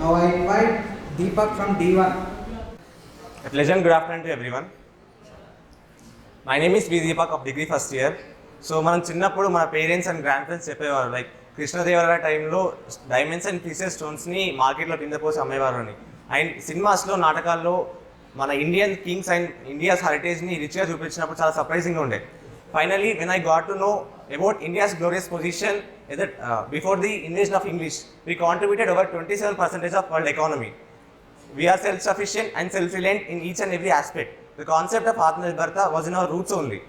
Now I invite Deepak from D1. A pleasant good afternoon to everyone. My name is V. Deepak of degree first year. So మనం చిన్నప్పుడు మన parents and grand parents చెప్పేవారు like Krishnadevaraya టైంలో diamonds and precious స్టోన్స్ని మార్కెట్లో కింద పోసి అమ్మేవారు అని. అండ్ సినిమాస్లో నాటకాల్లో మన ఇండియన్ కింగ్స్ అండ్ ఇండియాస్ హెరిటేజ్ని రిచ్గా చూపించినప్పుడు చాలా సర్ప్రైజింగ్గా ఉండే. Finally, when I got to know about India's glorious position before the invasion of English, we contributed over 27% of world economy. We are self-sufficient and self-reliant in each and every aspect. The concept of Atmanirbharta was in our roots only.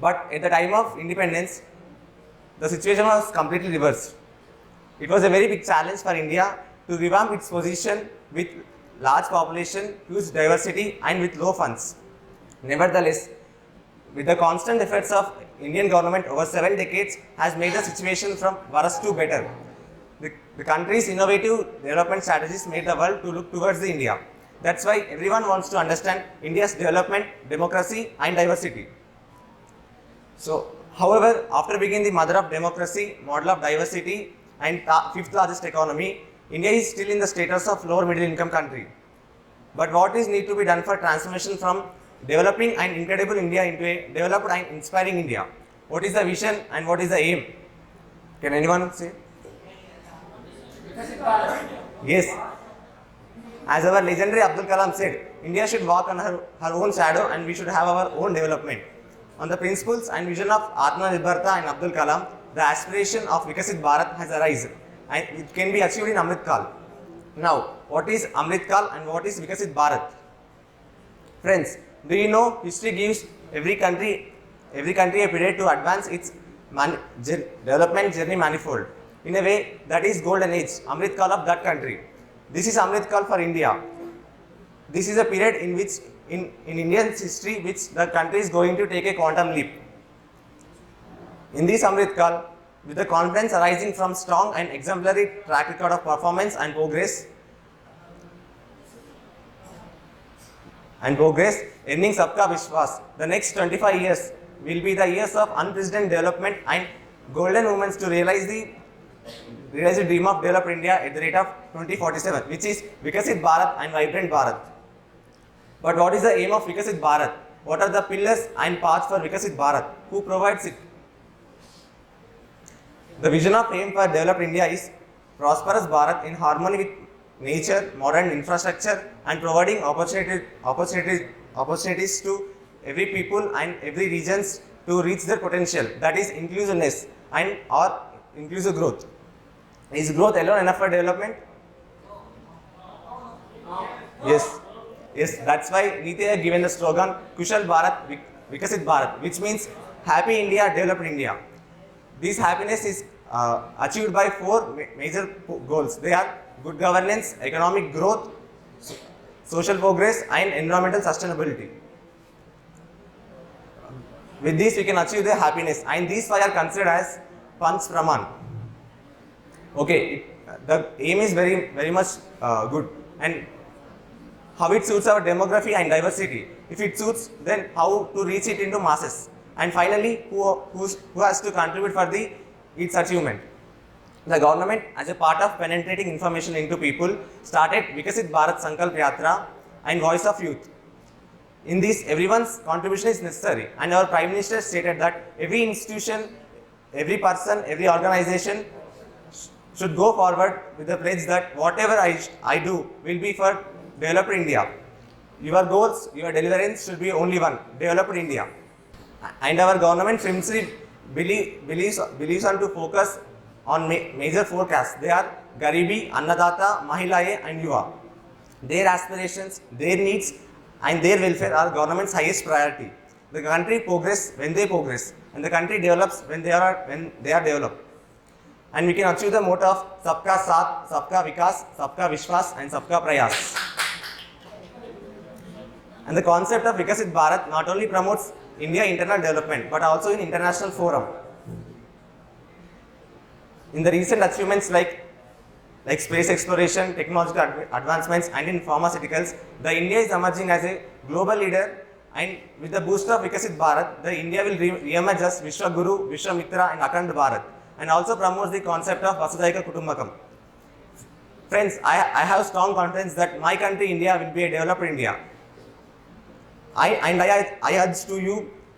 But at the time of independence, the situation was completely reversed. It was a very big challenge for India to revamp its position with large population, huge diversity and with low funds. Nevertheless, with the constant efforts of Indian government over 7 decades has made the situation from worse to better. The country's innovative development strategies made the world to look towards the India. That's why everyone wants to understand India's development, democracy and diversity. So, however, after being the mother of democracy, model of diversity and fifth largest economy, India is still in the status of lower middle income country. But what is need to be done for transformation from developing an incredible India into a developed and inspiring India? What is the vision and what is the aim? Can anyone say? Yes. As our legendary Abdul Kalam said, India should walk on her own shadow and we should have our own development. On the principles and vision of Atmanirbharta and Abdul Kalam, the aspiration of Vikasit Bharat has arisen and it can be achieved in Amrit Kal. Now, what is Amrit Kal and what is Vikasit Bharat? Friends, do you know history gives every country a period to advance its development journey manifold. In a way, that is golden age, Amrit Kal of that country. This is Amrit Kal for India. This is a period in which in Indian history which the country is going to take a quantum leap. In this Amrit Kal, with the confidence arising from strong and exemplary track record of performance and progress, earning Sabka Vishwas, the next 25 years will be the years of unprecedented development and golden moments to realize the dream of developed India at the rate of 2047, which is Vikasit Bharat and Vibrant Bharat. But what is the aim of Vikasit Bharat? What are the pillars and paths for Vikasit Bharat? Who provides it? The vision of aim for developed India is prosperous Bharat in harmony with nature, modern infrastructure and providing opportunities to every people and every regions to reach their potential. That is inclusiveness and or inclusive growth. Is growth alone enough for development? Yes, that's why Niti has given the slogan Kushal Bharat, Vikasit Bharat, which means happy India, developed India. This happiness is achieved by 4 major goals. They are good governance, economic growth, social progress and environmental sustainability. With this we can achieve the happiness and these 5 are considered as Panch Praman. Okay, the aim is very much good and how it suits our demography and diversity. If it suits, then how to reach it into masses. And finally, who has to contribute for its achievement? The government, as a part of penetrating information into people, started Vikasit Bharat Sankalp Yatra and Voice of Youth. In this, everyone's contribution is necessary and our Prime Minister stated that every institution, every person, every organization should go forward with the pledge that whatever I do will be for developed India. Your goals, your deliverance should be only one, developed India. And our government firmly believes on to focus on major forecasts. They are Garibi, Annadata, Mahilaye and Yuva. Their aspirations, their needs and their welfare are government's highest priority. The country progress when they progress and the country develops when they are developed. And we can achieve the motto of Sabka Saath, Sabka Vikas, Sabka Vishwas and Sabka Prayas. And the concept of Vikasit Bharat not only promotes India internal development but also in international forum. In the recent achievements like space exploration, technological advancements and in pharmaceuticals, the India is emerging as a global leader and with the boost of Vikasit Bharat, the India will re-emerge as Vishwaguru, Vishwamitra and Akhand Bharat and also promotes the concept of Vasudhaiva Kutumbakam. Friends, I have strong confidence that my country, India, will be a developed India. I urge to you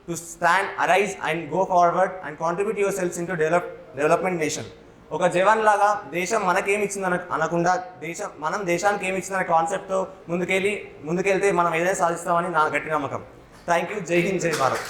to stand, arise and go forward and contribute yourselves into development nation. ఒక జవాన్ లాగా దేశం మనకేమి ఇచ్చింది అనకుండా మనం దేశానికి ఏమి ఇచ్చిందనే కాన్సెప్ట్తో ముందుకెళ్తే మనం ఏదైనా సాధిస్తామని నా గట్టి నమ్మకం. Thank you. జై హింద్, జై భారత్.